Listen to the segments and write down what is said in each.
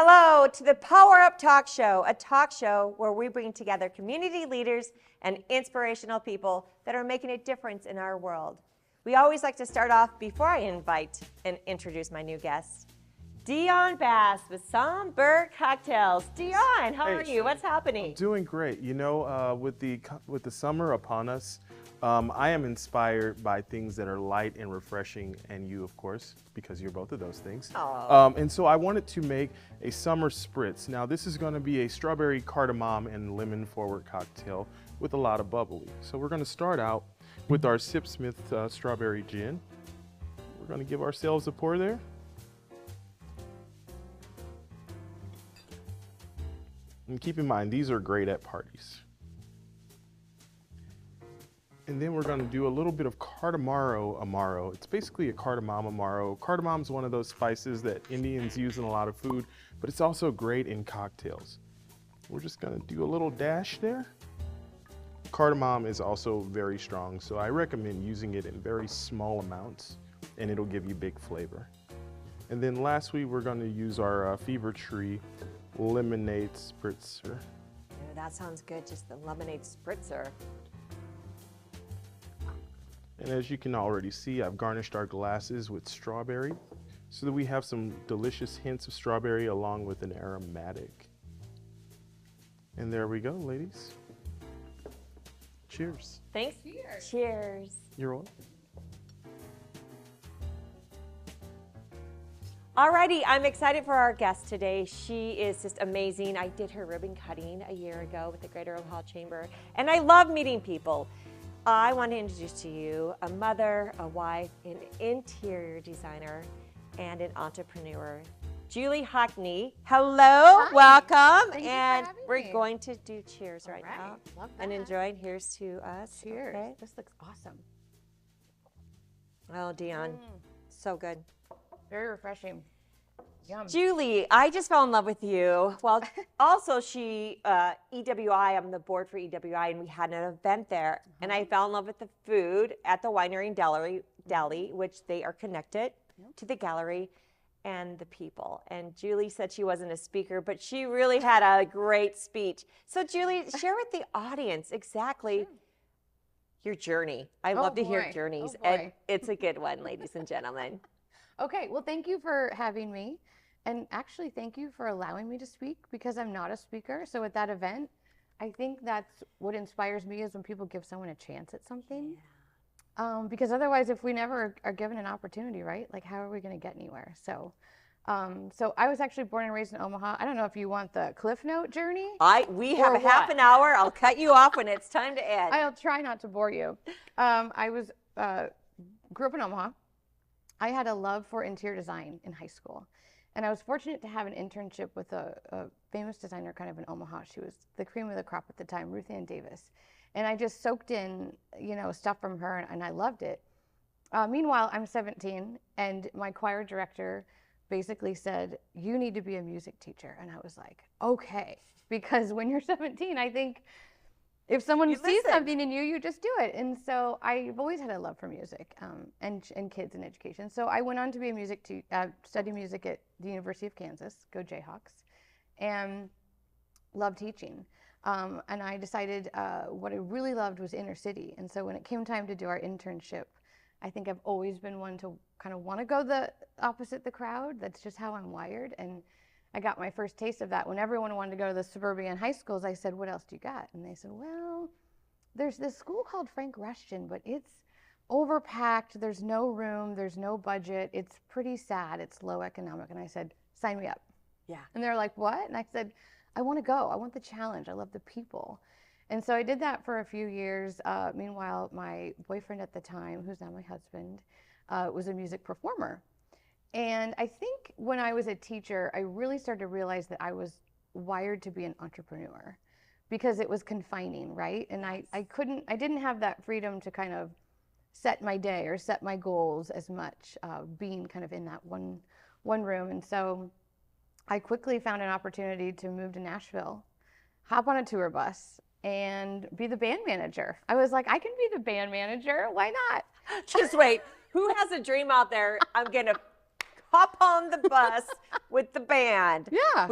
Hello to the Power Up Talk Show, a talk show where we bring together community leaders and inspirational people that are making a difference in our world. We always like to start off before I invite and introduce my new guest, Dion Bass with Somber Cocktails. Dion, how are you? What's happening? I'm doing great. You know, with the summer upon us, I am inspired by things that are light and refreshing, and you, of course, because you're both of those things. And so I wanted to make a summer spritz. Now, this is going to be a strawberry cardamom and lemon forward cocktail with a lot of bubbly. So we're going to start out with our Sipsmith strawberry gin. We're going to give ourselves a pour there. And keep in mind, these are great at parties. And then we're going to do a little bit of cardamaro amaro. It's basically a cardamom amaro. Cardamom is one of those spices that Indians use in a lot of food, but it's also great in cocktails. We're just going to do a little dash there. Cardamom is also very strong, so I recommend using it in very small amounts, and it'll give you big flavor. And then lastly, we're going to use our Fever Tree lemonade spritzer. Oh, that sounds good, just the lemonade spritzer. And as you can already see, I've garnished our glasses with strawberry so that we have some delicious hints of strawberry along with an aromatic. And there we go, ladies. Cheers. Thanks. Cheers. Cheers. You're on. Alrighty, I'm excited for our guest today. She is just amazing. I did her ribbon cutting a year ago with the Greater Omaha Chamber, and I love meeting people. I want to introduce to you a mother, a wife, an interior designer, and an entrepreneur, Julie Hockney. Hello, Hi. welcome. Thank you And for having we're me. going to do cheers right now. Love that. And enjoy. Here's to us. Cheers. Okay. This looks awesome. Oh, Dion, so good. Very refreshing. Yum. Julie, I just fell in love with you. Well, also EWI, I'm on the board for EWI, and we had an event there, and I fell in love with the food at the Winery Deli, which they are connected to the gallery and the people. And Julie said she wasn't a speaker, but she really had a great speech. So Julie, share with the audience exactly your journey. I love to hear journeys, and it's a good one, ladies and gentlemen. Okay, well, thank you for having me. And actually, thank you for allowing me to speak, because I'm not a speaker. So at that event, I think that's what inspires me, is when people give someone a chance at something. Yeah. Because otherwise, if we never are given an opportunity, right? Like, how are we going to get anywhere? So I was actually born and raised in Omaha. I don't know if you want the Cliff Note journey. We have a half an hour. I'll cut you off when it's time to end. I'll try not to bore you. I grew up in Omaha. I had a love for interior design in high school. And I was fortunate to have an internship with a famous designer kind of in Omaha. She was the cream of the crop at the time, Ruth Ann Davis. And I just soaked in, stuff from her, and I loved it. Meanwhile, I'm 17, and my choir director basically said, "You need to be a music teacher." And I was like, okay. Because when you're 17, I think if someone sees something in you, you just do it. And so I've always had a love for music and kids and education. So I went on to be a study music at the University of Kansas, go Jayhawks, and loved teaching. And I decided what I really loved was inner city. And so when it came time to do our internship, I think I've always been one to kind of want to go the opposite the crowd. That's just how I'm wired. And I got my first taste of that when everyone wanted to go to the suburban high schools. I said, "What else do you got?" And they said, "Well, there's this school called Frank Rushton, but it's overpacked. There's no room. There's no budget. It's pretty sad. It's low economic." And I said, "Sign me up." Yeah. And they're like, "What?" And I said, "I want to go. I want the challenge. I love the people." And so I did that for a few years. Meanwhile, my boyfriend at the time, who's now my husband, was a music performer. And I think when I was a teacher, I really started to realize that I was wired to be an entrepreneur, because it was confining, right? And I didn't have that freedom to kind of set my day or set my goals as much, being kind of in that one room. And so I quickly found an opportunity to move to Nashville, hop on a tour bus, and be the band manager. I was like, I can be the band manager. Why not? Just wait. Who has a dream out there? I'm going to hop on the bus with the band. Yeah.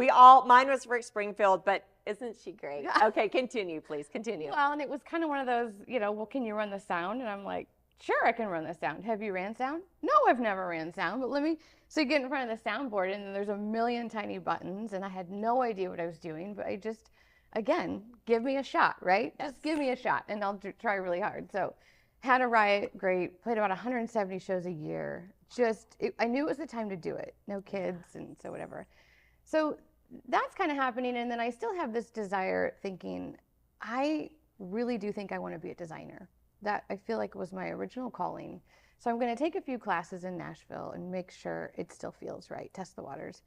Mine was Rick Springfield, but isn't she great? Yeah. Okay, continue, please, continue. Well, and it was kind of one of those, well, can you run the sound? And I'm like, sure, I can run the sound. Have you ran sound? No, I've never ran sound, but so you get in front of the soundboard and there's a million tiny buttons and I had no idea what I was doing, but I just, again, give me a shot, right? Yes. Just give me a shot and I'll try really hard. So had a riot, great, played about 170 shows a year. I knew it was the time to do it. No kids and so whatever. So that's kind of happening. And then I still have this desire thinking, I really do think I want to be a designer. That I feel like was my original calling. So I'm going to take a few classes in Nashville and make sure it still feels right, test the waters.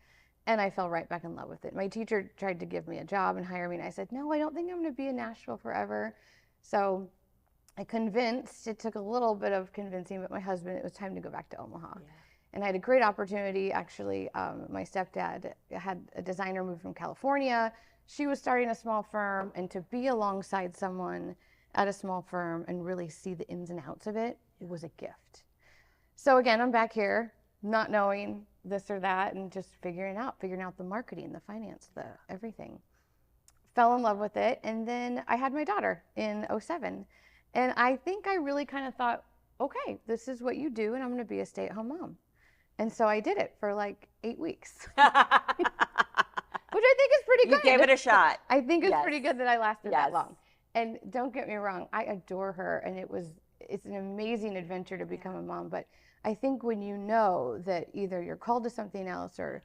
And I fell right back in love with it. My teacher tried to give me a job and hire me. And I said, no, I don't think I'm going to be in Nashville forever. So I convinced, it took a little bit of convincing, but my husband, it was time to go back to Omaha. Yeah. And I had a great opportunity, actually. My stepdad had a designer move from California. She was starting a small firm, and to be alongside someone at a small firm and really see the ins and outs of it, it was a gift. So again, I'm back here, not knowing this or that, and just figuring out the marketing, the finance, the everything. Fell in love with it, and then I had my daughter in 2007. And I think I really kind of thought, okay, this is what you do, and I'm gonna be a stay-at-home mom. And so I did it for like 8 weeks, which I think is pretty good. You gave it a shot. I think it's pretty good that I lasted Yes. that long. And don't get me wrong, I adore her, and it's an amazing adventure to become a mom. But I think when you know that either you're called to something else or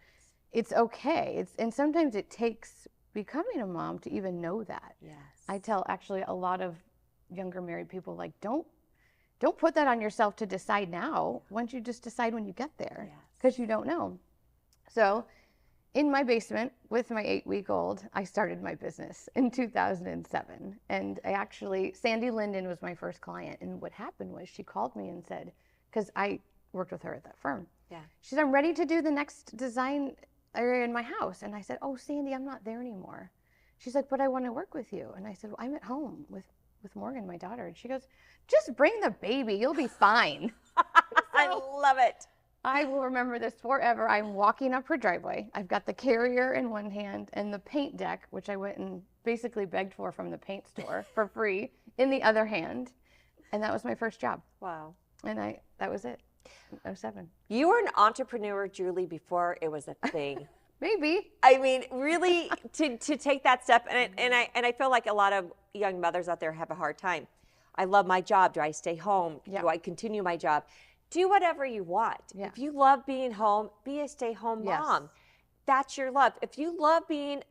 it's okay, and sometimes it takes becoming a mom to even know that. Yes. I tell actually a lot of younger married people, like, don't put that on yourself to decide now. Why don't you just decide when you get there? Because you don't know. So in my basement with my 8-week-old, I started my business in 2007. And Sandy Linden was my first client. And what happened was she called me and said, because I worked with her at that firm. Yeah. She said, I'm ready to do the next design area in my house. And I said, oh, Sandy, I'm not there anymore. She's like, but I want to work with you. And I said, well, I'm at home with Morgan, my daughter. And she goes, just bring the baby. You'll be fine. I love it. I will remember this forever. I'm walking up her driveway. I've got the carrier in one hand and the paint deck, which I went and basically begged for from the paint store for free, in the other hand. And that was my first job. Wow. And that was it. 2007. You were an entrepreneur, Julie, before it was a thing. Maybe. I mean, really, to take that step, and I feel like a lot of young mothers out there have a hard time. I love my job. Do I stay home? Yeah. Do I continue my job? Do whatever you want. Yeah. If you love being home, be a stay-home mom. That's your love. If you love being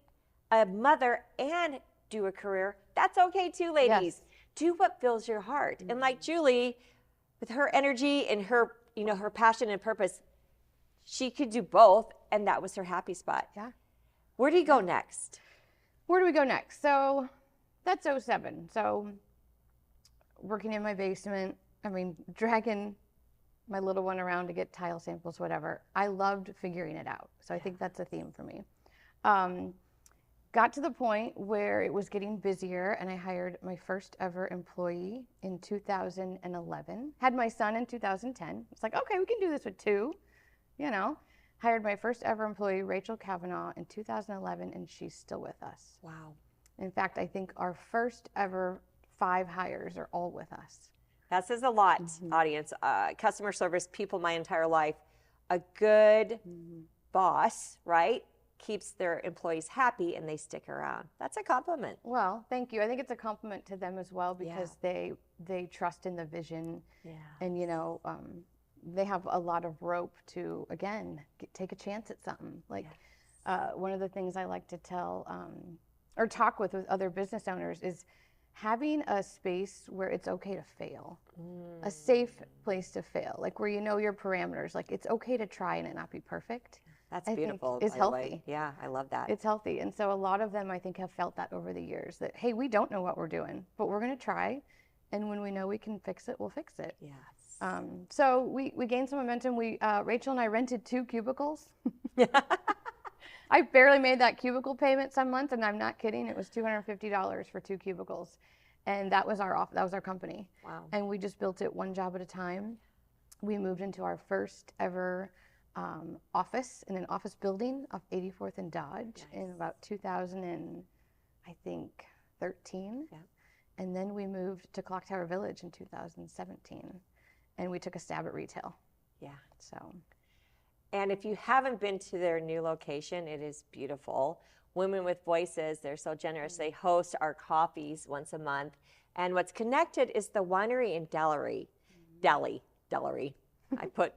a mother and do a career, that's okay too, ladies. Yes. Do what fills your heart. Mm-hmm. And like Julie, with her energy and her, her passion and purpose, she could do both, and that was her happy spot. Yeah. Where do you go next? Where do we go next? So that's 2007. So working in my basement, dragging my little one around to get tile samples, whatever. I loved figuring it out. So I think that's a theme for me. Got to the point where it was getting busier, and I hired my first ever employee in 2011. Had my son in 2010. It's like, okay, we can do this with 2, Hired my first ever employee, Rachel Kavanaugh, in 2011, and she's still with us. Wow. In fact, I think our first ever 5 hires are all with us. That says a lot, audience. Customer service people my entire life. A good boss, right, keeps their employees happy and they stick around. That's a compliment. Well, thank you. I think it's a compliment to them as well because they trust in the vision. Yeah. And, they have a lot of rope to, again, take a chance at something. Like one of the things I like to tell or talk with other business owners is having a space where it's okay to fail, a safe place to fail, like where your parameters, like it's okay to try and it not be perfect. That's beautiful. It's healthy. Yeah, I love that. It's healthy. And so a lot of them, I think, have felt that over the years that, hey, we don't know what we're doing, but we're going to try. And when we know we can fix it, we'll fix it. Yes. So we gained some momentum. Rachel and I rented 2 cubicles. I barely made that cubicle payment some months, and I'm not kidding. It was $250 for 2 cubicles. And that was our company. Wow. And we just built it one job at a time. We moved into our first ever office in an office building off 84th and Dodge in about 2013. Yeah. And then we moved to Clocktower Village in 2017, and we took a stab at retail. Yeah. So, And if you haven't been to their new location, it is beautiful. Women with Voices, they're so generous. They host our coffees once a month. And what's connected is the Winery and Deli. Deli. I kinda like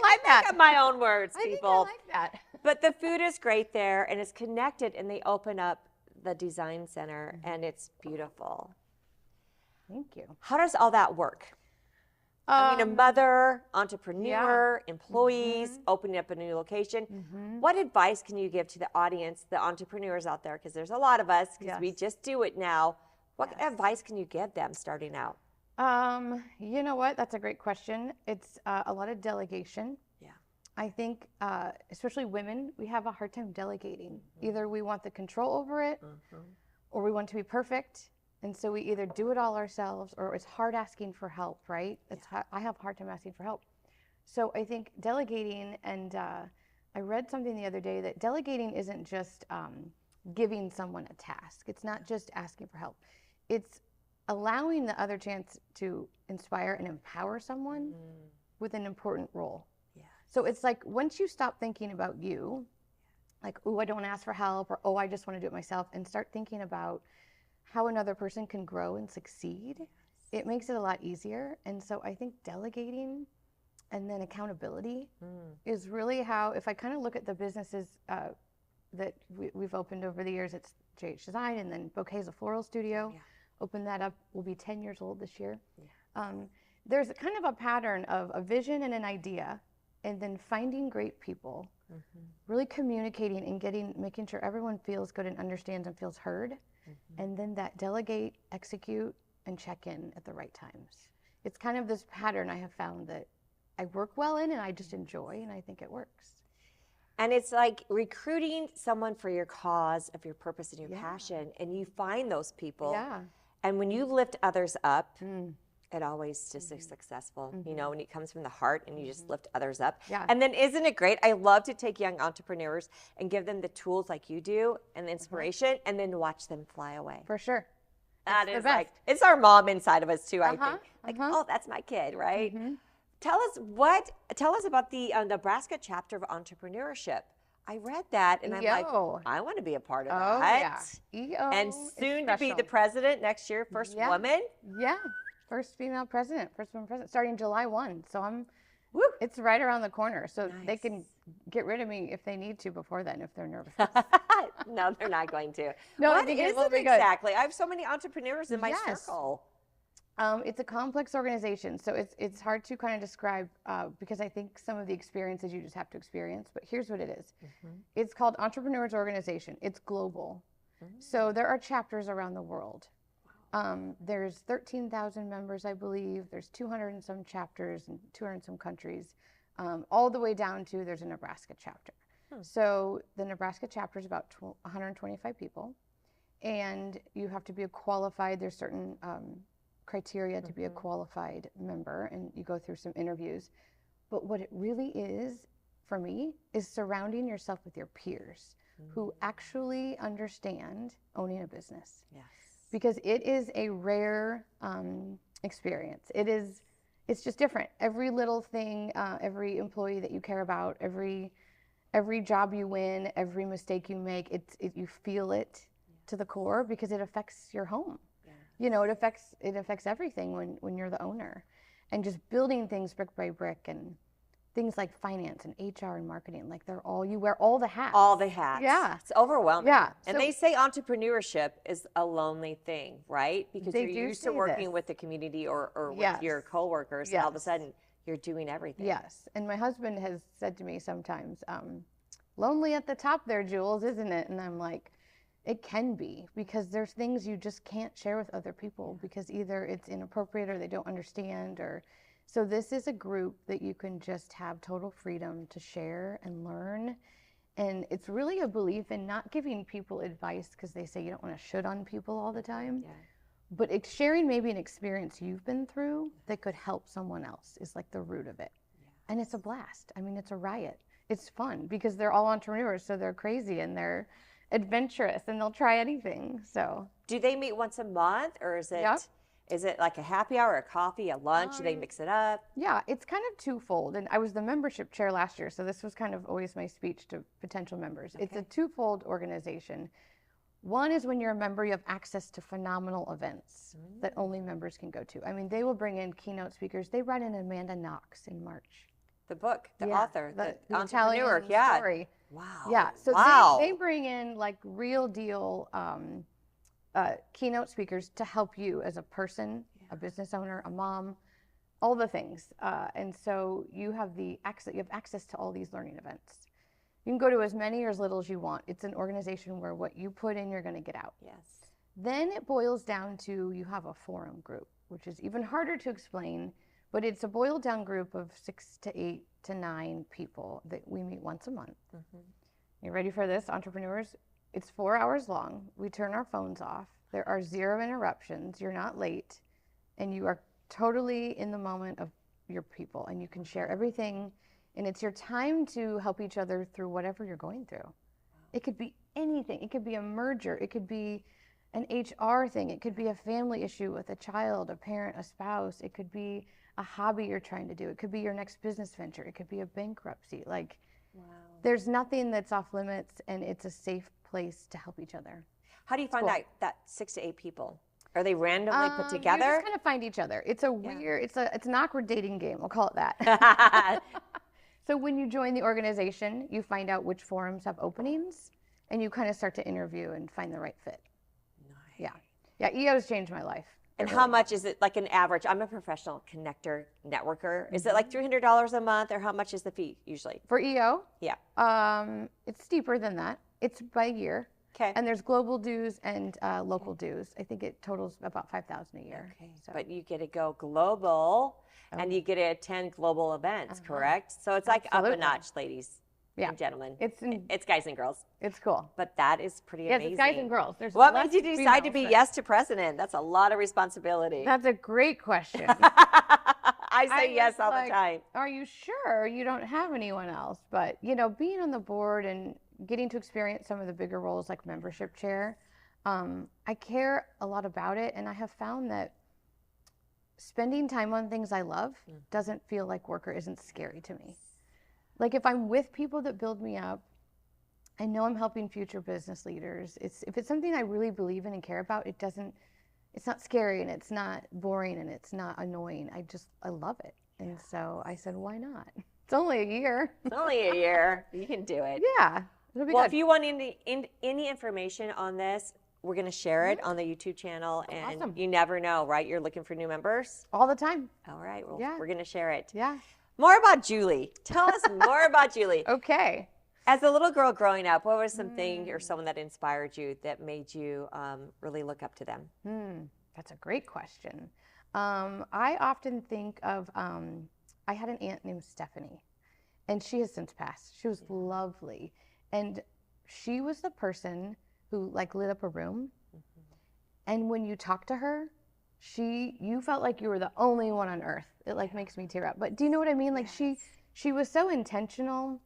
I that. make up my own words, I think people. I like that. But the food is great there, and it's connected, and they open up the design center, and it's beautiful. Thank you. How does all that work? I mean, a mother, entrepreneur, employees, opening up a new location. What advice can you give to the audience, the entrepreneurs out there? Because there's a lot of us, because we just do it now. What advice can you give them starting out? You know what? That's a great question. It's a lot of delegation. Yeah. I think, especially women, we have a hard time delegating. Either we want the control over it, or we want to be perfect. And so we either do it all ourselves, or it's hard asking for help, right? I have a hard time asking for help. So I think delegating, and I read something the other day that delegating isn't just giving someone a task. It's not just asking for help. It's allowing the other chance to inspire and empower someone with an important role. Yeah. So it's like, once you stop thinking about you, like, oh, I don't want to ask for help, or oh, I just want to do it myself, and start thinking about how another person can grow and succeed, it makes it a lot easier. And so I think delegating and then accountability is really how, if I kind of look at the businesses that we've opened over the years, it's JH Design, and then Bouquet is a floral studio. Yeah. Opened that up, will be 10 years old this year. Yeah. There's kind of a pattern of a vision and an idea, and then finding great people, really communicating and making sure everyone feels good and understands and feels heard, and then that delegate, execute, and check in at the right times. It's kind of this pattern I have found that I work well in, and I just enjoy, and I think it works. And it's like recruiting someone for your cause, of your purpose and your passion, and you find those people. Yeah. And when you lift others up, it always just is successful, you know, when it comes from the heart and you just lift others up. Yeah. And then isn't it great? I love to take young entrepreneurs and give them the tools like you do and the inspiration, and then watch them fly away. For sure. That It's the is like, best. it's our mom inside of us too, I think. Like, oh, that's my kid, right? Tell us about the Nebraska chapter of entrepreneurship. I read that and I'm like, I want to be a part of that. EO And soon to be the special. president next year, first woman. Yeah, first female president, first woman president, starting July 1. So it's right around the corner. So they can get rid of me if they need to before then, if they're nervous. No, they're not going to. No, I What think is it will it be good. exactly? I have so many entrepreneurs in my Yes. circle. It's a complex organization, so it's hard to kind of describe because I think some of the experiences you just have to experience. But here's what it is. It's called Entrepreneurs Organization. It's global. So there are chapters around the world. There's 13,000 members, I believe. There's 200 and some chapters in 200 and some countries, all the way down to there's a Nebraska chapter. So the Nebraska chapter is about 125 people, and you have to be a qualified, there's certain criteria to be a qualified member, and you go through some interviews. But what it really is, for me, is surrounding yourself with your peers who actually understand owning a business. Yes. Because it is a rare experience. It's just different. Every little thing, every employee that you care about, every job you win, every mistake you make, you feel it to the core because it affects your home. You know, it affects everything when you're the owner, and just building things brick by brick, and things like finance and HR and marketing, like you wear all the hats. All the hats. Yeah. It's overwhelming. Yeah. And So- they say entrepreneurship is a lonely thing, right? Because They you're do used to say working this. with the community or with Yes. your coworkers, and all of a Yes. sudden you're doing everything. Yes, and my husband has said to me sometimes, lonely at the top there, Jules, isn't it? And I'm like, it can be, because there's things you just can't share with other people because either it's inappropriate or they don't understand, or so this is a group that you can just have total freedom to share and learn. And it's really a belief in not giving people advice because they say you don't want to should on people all the time. Yeah. But sharing maybe an experience you've been through that could help someone else is like the root of it. And it's a blast. I mean, it's a riot. it's fun because they're all entrepreneurs, so they're crazy and they're adventurous and they'll try anything. So Do they meet once a month, or is it Yep. is it like a happy hour, a coffee, a lunch? Do they mix it up? yeah, it's kind of twofold. And I was the membership chair last year, so this was kind of always my speech to potential members. It's a twofold organization. One is when you're a member, you have access to phenomenal events that only members can go to. I mean, they will bring in keynote speakers. They brought in Amanda Knox in March. The book, the Yeah, author, the Italian entrepreneur. Yeah. story. Wow. Yeah, so wow. they bring in like real deal keynote speakers to help you as a person, a business owner, a mom, all the things. And so you have access to all these learning events. You can go to as many or as little as you want. It's an organization where what you put in, you're going to get out. Yes. Then it boils down to you have a forum group, which is even harder to explain, but it's a boiled down group of 6 to 8 to 9 people that we meet once a month. You ready for this, entrepreneurs? It's 4 hours long. We turn our phones off. There are 0 interruptions. You're not late. And you are totally in the moment of your people. And you can share everything. And it's your time to help each other through whatever you're going through. It could be anything. It could be a merger. It could be an HR thing. It could be a family issue with a child, a parent, a spouse. It could be a hobby you're trying to do. It could be your next business venture. It could be a bankruptcy. Like, there's nothing that's off limits, and it's a safe place to help each other. How do you find that 6 to 8 people? Are they randomly put You together? just kind of find each other. It's a weird, it's an awkward dating game. We'll call it that. So when you join the organization, you find out which forums have openings, and you kind of start to interview and find the right fit. Nice. Yeah, EO's changed my life. And how much is it, like an average? I'm a professional connector, networker. Is it like $300 a month, or how much is the fee usually? For EO? Yeah. It's steeper than that. It's by year. Okay. And there's global dues and local dues. I think it totals about $5,000 a year. Okay. So. But you get to go global, and you get to attend global events, correct? So it's like up a notch, ladies and gentlemen. It's guys and girls. It's cool. But that is pretty Yes, amazing. it's guys and girls. There's What less made you decide to females, be but- yes to president? That's a lot of responsibility. That's a great question. I say yes was all like, the time. Are you sure you don't have anyone else? But, you know, being on the board and getting to experience some of the bigger roles like membership chair, I care a lot about it. And I have found that spending time on things I love doesn't feel like work or isn't scary to me. Like if I'm with people that build me up, I know I'm helping future business leaders. If it's something I really believe in and care about, it's not scary and it's not boring and it's not annoying. I love it. And so I said, why not? It's only a year. It's only a year. You can do it. Yeah. It'll be Well, good. if you want any information on this, we're going to share it on the YouTube channel. And Awesome. you never know, right? You're looking for new members? All the time. All right. Well, Yeah. we're going to share it. Yeah. More about Julie. Tell us more about Julie. Okay. As a little girl growing up, what was something or someone that inspired you that made you really look up to them? That's a great question. I often think of, I had an aunt named Stephanie, and she has since passed. She was lovely. And she was the person who like lit up a room. And when you talk to her, you felt like you were the only one on earth. It like makes me tear up. But do you know what I mean? Like she was so intentional.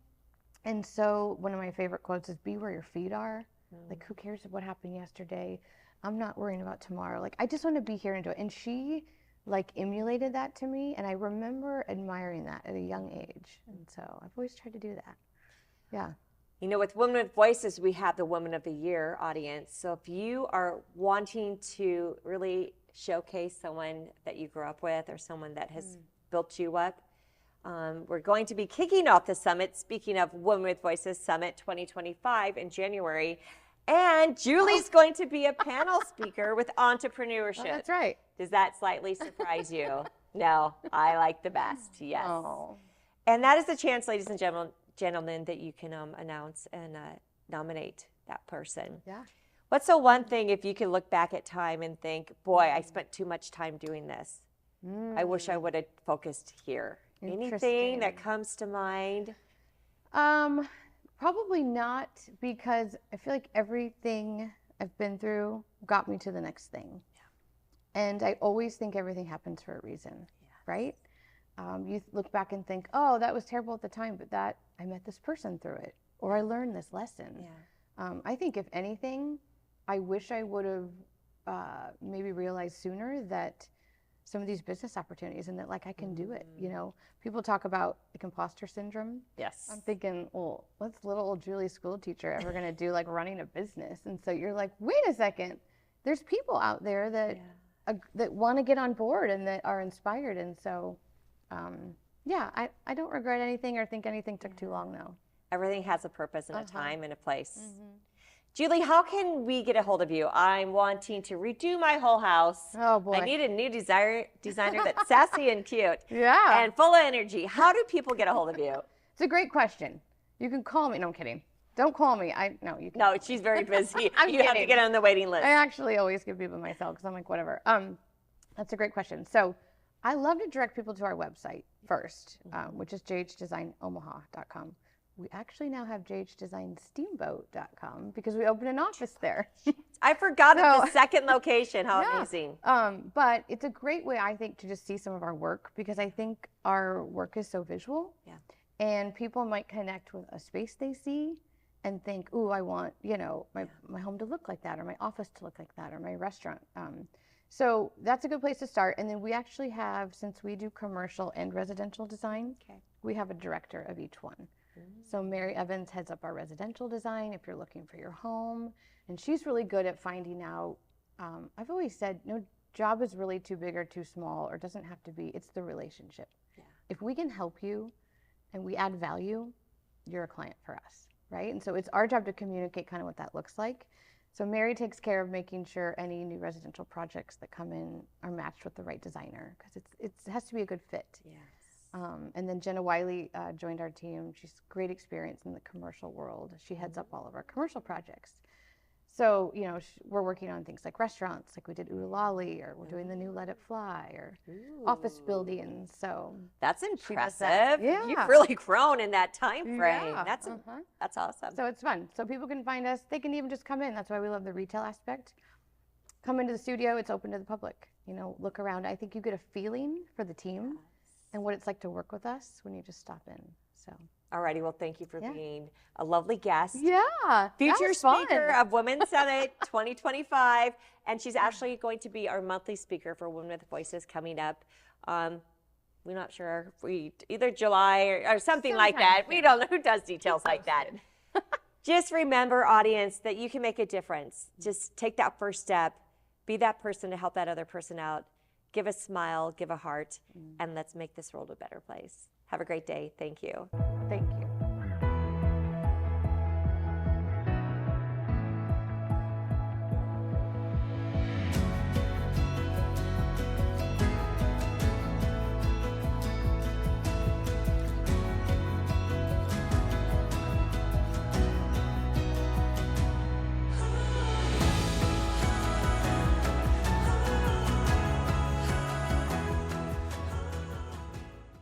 And so one of my favorite quotes is, be where your feet are. Like, who cares what happened yesterday? I'm not worrying about tomorrow. Like, I just want to be here and do it. And she like emulated that to me. And I remember admiring that at a young age. And so I've always tried to do that. Yeah. You know, with Women with Voices, we have the Woman of the Year audience. So if you are wanting to really showcase someone that you grew up with or someone that has built you up, we're going to be kicking off the summit, speaking of Women with Voices Summit 2025 in January. And Julie's going to be a panel speaker with entrepreneurship. Oh, that's right. Does that slightly surprise you? No, I like the best. Yes. Oh. And that is the chance, ladies and gentlemen, that you can announce and nominate that person. Yeah. What's the one thing, if you could look back at time and think, boy, I spent too much time doing this. I wish I would have focused here. Anything that comes to mind? Probably not, because I feel like everything I've been through got me to the next thing. And I always think everything happens for a reason, right? you look back and think, oh, that was terrible at the time, but that I met this person through it, or I learned this lesson. I think if anything, I wish I would have maybe realized sooner that some of these business opportunities and that like I can do it. You know, people talk about like imposter syndrome. Yes. I'm thinking, well, what's little old Julie school teacher ever going to do like running a business? And so you're like, wait a second, there's people out there that that want to get on board and that are inspired. And so, I don't regret anything or think anything took too long though. Everything has a purpose and a time and a place. Julie, how can we get a hold of you? I'm wanting to redo my whole house. Oh boy. I need a new designer that's sassy and cute. Yeah. And full of energy. How do people get a hold of you? It's a great question. You can call me. No, I'm kidding. Don't call me. No, you can. No, she's very busy. I'm You have to kidding. get on the waiting list. I actually always give people myself because I'm like, whatever. That's a great question. So I love to direct people to our website first, which is jhdesignOmaha.com. We actually now have jhdesignsteamboat.com because we opened an office there. I forgot the second location. How amazing. But it's a great way, I think, to just see some of our work because I think our work is so visual. Yeah. And people might connect with a space they see and think, ooh, I want, my home to look like that, or my office to look like that, or my restaurant. So that's a good place to start. And then we actually have, since we do commercial and residential design, we have a director of each one. So Mary Evans heads up our residential design if you're looking for your home. And she's really good at finding out, I've always said, no job is really too big or too small or doesn't have to be, it's the relationship. Yeah. If we can help you and we add value, you're a client for us, right? And so it's our job to communicate kind of what that looks like. So Mary takes care of making sure any new residential projects that come in are matched with the right designer because it has to be a good fit. Yes. And then Jenna Wiley joined our team. She's great experience in the commercial world. She heads up all of our commercial projects. So, we're working on things like restaurants, like we did Oodalali, or we're doing the new Let It Fly, or office buildings. So that's impressive. Yeah. You've really grown in that time frame. Yeah. That's awesome. So it's fun. So people can find us. They can even just come in. That's why we love the retail aspect. Come into the studio. It's open to the public. Look around. I think you get a feeling for the team and what it's like to work with us when you just stop in. So. Alrighty, well, thank you for being a lovely guest. Yeah. Future speaker of Women's Summit 2025. And she's actually going to be our monthly speaker for Women with Voices coming up. We're not sure if either July or something like that. We don't know who does details like that. Just remember, audience, that you can make a difference. Just take that first step. Be that person to help that other person out. Give a smile, give a heart, and let's make this world a better place. Have a great day. Thank you. Thank you.